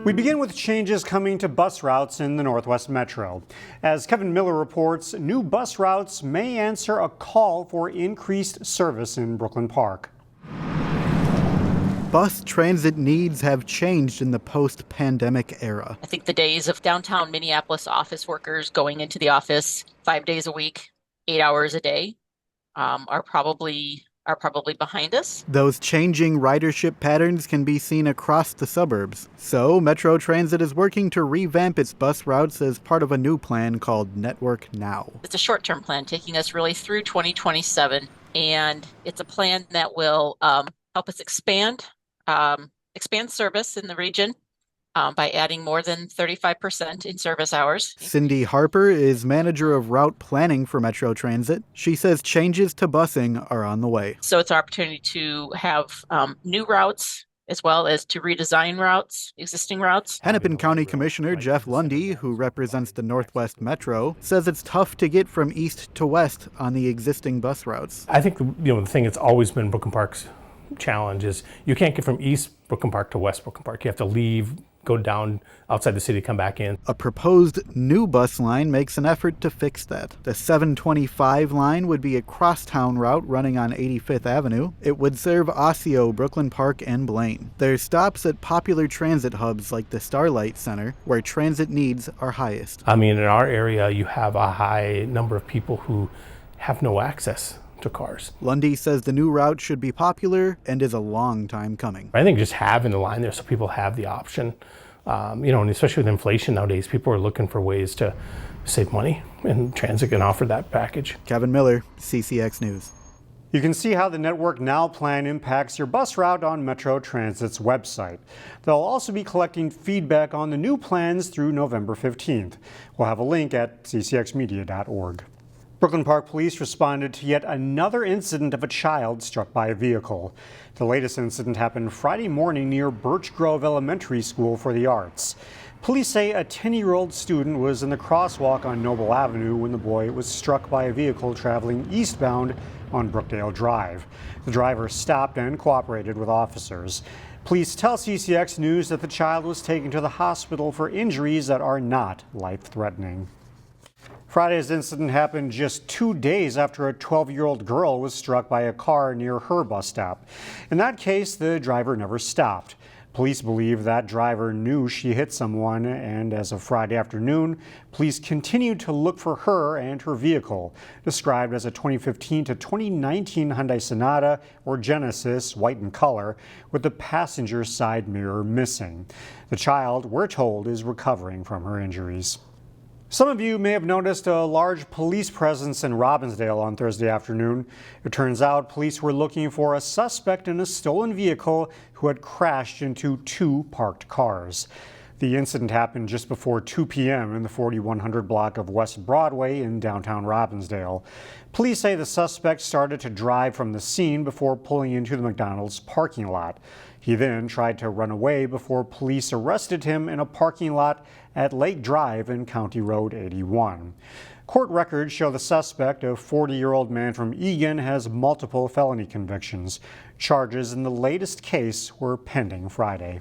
We begin with changes coming to bus routes in the Northwest Metro. As Kevin Miller reports, new bus routes may answer a call for increased service in Brooklyn Park. Bus transit needs have changed in the post-pandemic era. I think the days of downtown Minneapolis office workers going into the office 5 days a week, 8 hours a day, are probably behind us. Those changing ridership patterns can be seen across the suburbs. So Metro Transit is working to revamp its bus routes as part of a new plan called Network Now. It's a short-term plan taking us really through 2027, and it's a plan that will help us expand service in the region by adding more than 35% in service hours. Cindy Harper is manager of route planning for Metro Transit. She says changes to busing are on the way. So it's our opportunity to have new routes as well as to redesign existing routes. Hennepin County Commissioner Jeff Lundy, who represents the Northwest Metro, says it's tough to get from east to west on the existing bus routes. I think the thing that's always been Brooklyn Park's challenge is you can't get from East Brooklyn Park to West Brooklyn Park. You have to leave, go down outside the city, come back in. A proposed new bus line makes an effort to fix that. The 725 line would be a crosstown route running on 85th Avenue. It would serve Osseo, Brooklyn Park, and Blaine. There's stops at popular transit hubs like the Starlight Center, where transit needs are highest. In our area, you have a high number of people who have no access to cars. Lundy says the new route should be popular and is a long time coming. I think just having the line there so people have the option, and especially with inflation nowadays, people are looking for ways to save money, and transit can offer that package. Kevin Miller, CCX News. You can see how the Network Now plan impacts your bus route on Metro Transit's website. They'll also be collecting feedback on the new plans through November 15th. We'll have a link at ccxmedia.org. Brooklyn Park Police responded to yet another incident of a child struck by a vehicle. The latest incident happened Friday morning near Birch Grove Elementary School for the Arts. Police say a 10-year-old student was in the crosswalk on Noble Avenue when the boy was struck by a vehicle traveling eastbound on Brookdale Drive. The driver stopped and cooperated with officers. Police tell CCX News that the child was taken to the hospital for injuries that are not life-threatening. Friday's incident happened just 2 days after a 12-year-old girl was struck by a car near her bus stop. In that case, the driver never stopped. Police believe that driver knew she hit someone, and as of Friday afternoon, police continued to look for her and her vehicle, described as a 2015 to 2019 Hyundai Sonata or Genesis, white in color, with the passenger side mirror missing. The child, we're told, is recovering from her injuries. Some of you may have noticed a large police presence in Robbinsdale on Thursday afternoon. It turns out police were looking for a suspect in a stolen vehicle who had crashed into two parked cars. The incident happened just before 2 p.m. in the 4100 block of West Broadway in downtown Robbinsdale. Police say the suspect started to drive from the scene before pulling into the McDonald's parking lot. He then tried to run away before police arrested him in a parking lot at Lake Drive and County Road 81. Court records show the suspect, a 40-year-old man from Eagan, has multiple felony convictions. Charges in the latest case were pending Friday.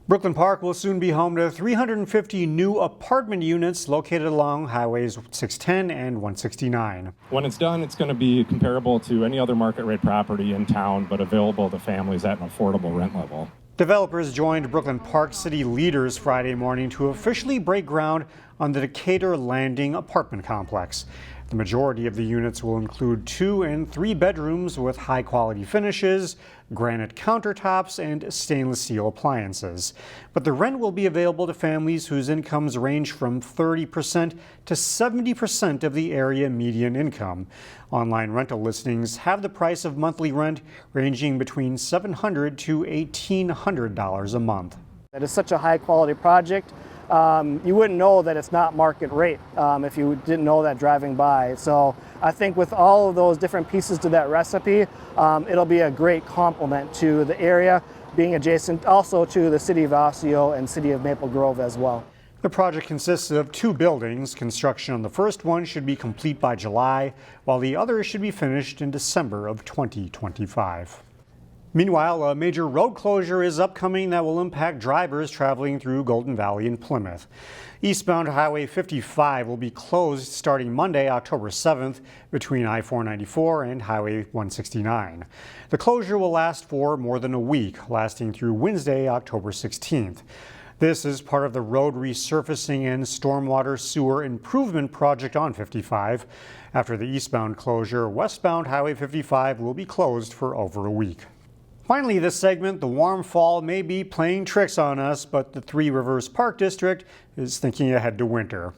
Brooklyn Park will soon be home to 350 new apartment units located along highways 610 and 169. When it's done, it's going to be comparable to any other market rate property in town, but available to families at an affordable rent level. Developers joined Brooklyn Park city leaders Friday morning to officially break ground on the Decatur Landing apartment complex. The majority of the units will include 2 and 3 bedrooms with high-quality finishes, granite countertops, and stainless steel appliances. But the rent will be available to families whose incomes range from 30% to 70% of the area median income. Online rental listings have the price of monthly rent ranging between $700 to $1,800 a month. It is such a high-quality project. You wouldn't know that it's not market rate if you didn't know that driving by. So I think with all of those different pieces to that recipe, it'll be a great complement to the area, being adjacent also to the city of Osseo and city of Maple Grove as well. The project consists of 2 buildings. Construction on the first one should be complete by July, while the other should be finished in December of 2025. Meanwhile, a major road closure is upcoming that will impact drivers traveling through Golden Valley and Plymouth. Eastbound Highway 55 will be closed starting Monday, October 7th, between I-494 and Highway 169. The closure will last for more than a week, lasting through Wednesday, October 16th. This is part of the road resurfacing and stormwater sewer improvement project on 55. After the eastbound closure, westbound Highway 55 will be closed for over a week. Finally, this segment, the warm fall may be playing tricks on us, but the Three Rivers Park District is thinking ahead to winter.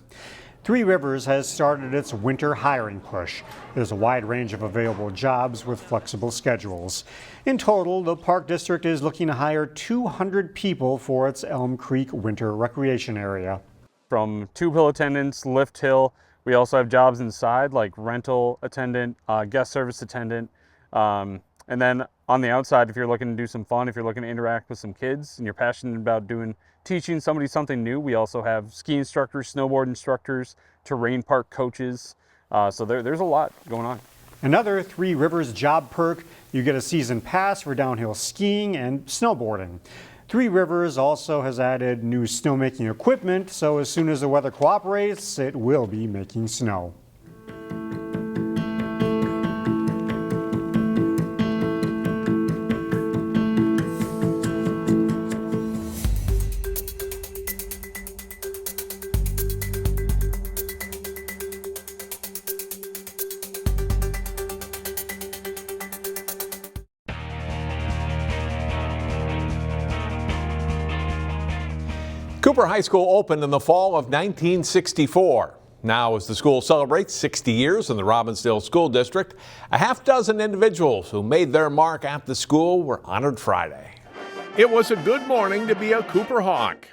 Three Rivers has started its winter hiring push. There's a wide range of available jobs with flexible schedules. In total, the Park District is looking to hire 200 people for its Elm Creek winter recreation area. From tube hill attendants, lift hill, we also have jobs inside like rental attendant, guest service attendant, and then on the outside, if you're looking to do some fun, if you're looking to interact with some kids and you're passionate about teaching somebody something new, we also have ski instructors, snowboard instructors, terrain park coaches. So there's a lot going on. Another Three Rivers job perk, you get a season pass for downhill skiing and snowboarding. Three Rivers also has added new snowmaking equipment, so as soon as the weather cooperates, it will be making snow. Cooper High School opened in the fall of 1964. Now, as the school celebrates 60 years in the Robbinsdale School District, a half dozen individuals who made their mark at the school were honored Friday. It was a good morning to be a Cooper Hawk.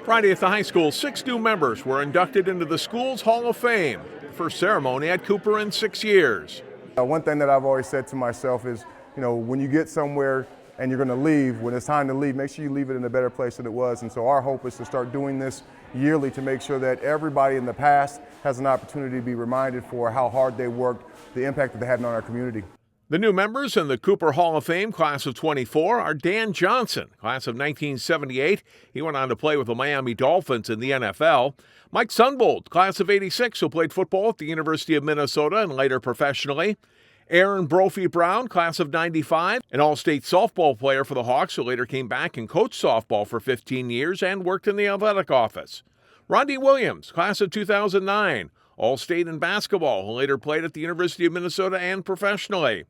Friday at the high school, 6 new members were inducted into the school's Hall of Fame. The first ceremony at Cooper in 6 years. One thing that I've always said to myself is, when you get somewhere and you're going to leave, when it's time to leave, make sure you leave it in a better place than it was. And so our hope is to start doing this yearly to make sure that everybody in the past has an opportunity to be reminded for how hard they worked, the impact that they had on our community. The new members in the Cooper Hall of Fame class of 24 are Dan Johnson, class of 1978. He went on to play with the Miami Dolphins in the NFL. Mike Sunbold, class of 86, who played football at the University of Minnesota and later professionally. Aaron Brophy-Brown, class of 95, an all-state softball player for the Hawks who later came back and coached softball for 15 years and worked in the athletic office. Rodney Williams, class of 2009, all-state in basketball who later played at the University of Minnesota and professionally.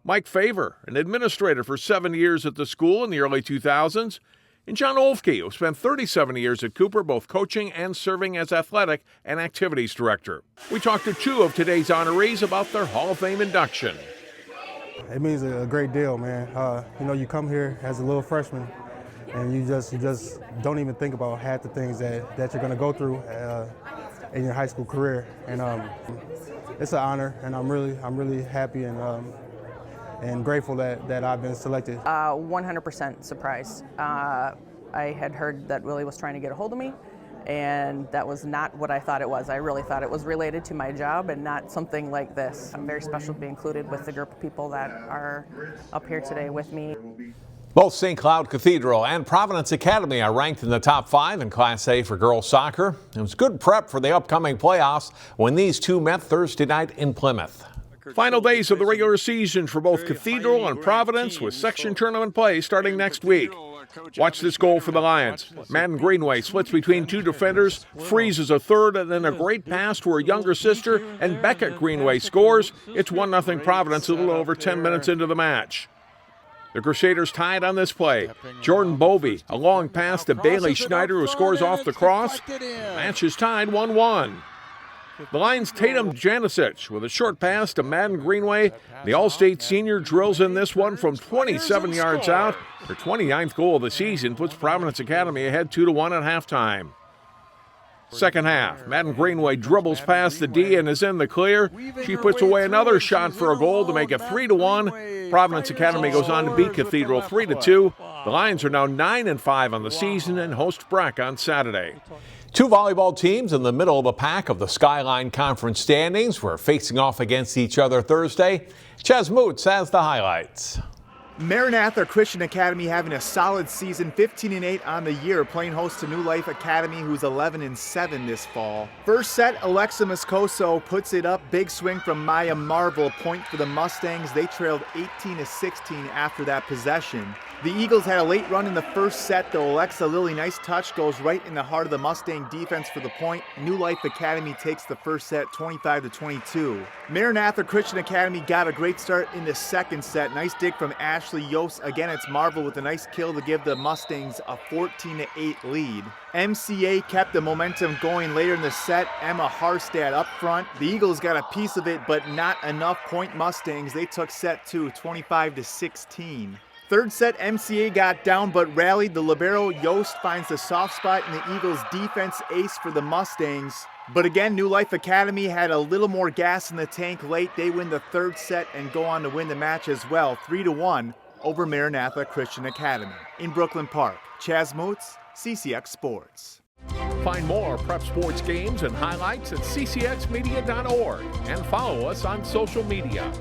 Mike Favor, an administrator for 7 years at the school in the early 2000s. And John Olfke, who spent 37 years at Cooper, both coaching and serving as athletic and activities director. We talked to 2 of today's honorees about their Hall of Fame induction. It means a great deal, man. You come here as a little freshman, and you just don't even think about half the things that you're going to go through in your high school career. And it's an honor, and I'm really happy and grateful that I've been selected. 100% surprised. I had heard that Willie was trying to get a hold of me, and that was not what I thought it was. I really thought it was related to my job and not something like this. I'm very special to be included with the group of people that are up here today with me. Both St. Cloud Cathedral and Providence Academy are ranked in the top 5 in Class A for girls soccer. It was good prep for the upcoming playoffs when these two met Thursday night in Plymouth. Final days of the regular season for both Cathedral and Providence, with section tournament play starting next week. Watch this goal for the Lions. Madden Greenway splits between 2 defenders, freezes a third, and then a great pass to her younger sister, and Becca Greenway scores. It's 1-0 Providence a little over 10 minutes into the match. The Crusaders tied on this play. Jordan Bovey, a long pass to Bailey Schneider, who scores off the cross. Match is tied 1-1. The Lions' Tatum Janicic with a short pass to Madden Greenway. The All-State senior drills in this one from 27 yards out. Her 29th goal of the season puts Providence Academy ahead 2-1 at halftime. Second half, Madden Greenway dribbles past the D and is in the clear. She puts away another shot for a goal to make it 3-1. Providence Academy goes on to beat Cathedral 3-2. The Lions are now 9-5 on the season and host Breck on Saturday. Two volleyball teams in the middle of the pack of the Skyline Conference standings were facing off against each other Thursday. Chaz Moots has the highlights. Maranatha Christian Academy having a solid season, 15-8 on the year, playing host to New Life Academy, who's 11-7 this fall. First set, Alexa Moscoso puts it up. Big swing from Maya Marvel, point for the Mustangs. They trailed 18-16 after that possession. The Eagles had a late run in the first set, though Alexa Lilly, nice touch, goes right in the heart of the Mustang defense for the point. New Life Academy takes the first set 25-22. Maranatha Christian Academy got a great start in the second set. Nice dig from Ashley Yost. Again, it's Marvel with a nice kill to give the Mustangs a 14-8 lead. MCA kept the momentum going later in the set. Emma Harstad up front. The Eagles got a piece of it, but not enough. Point Mustangs. They took set 2, 25-16. Third set, MCA got down but rallied. The libero Yost finds the soft spot in the Eagles' defense, ace for the Mustangs. But again, New Life Academy had a little more gas in the tank late. They win the third set and go on to win the match as well, 3-1 over Maranatha Christian Academy. In Brooklyn Park, Chaz Moots, CCX Sports. Find more prep sports games and highlights at ccxmedia.org and follow us on social media.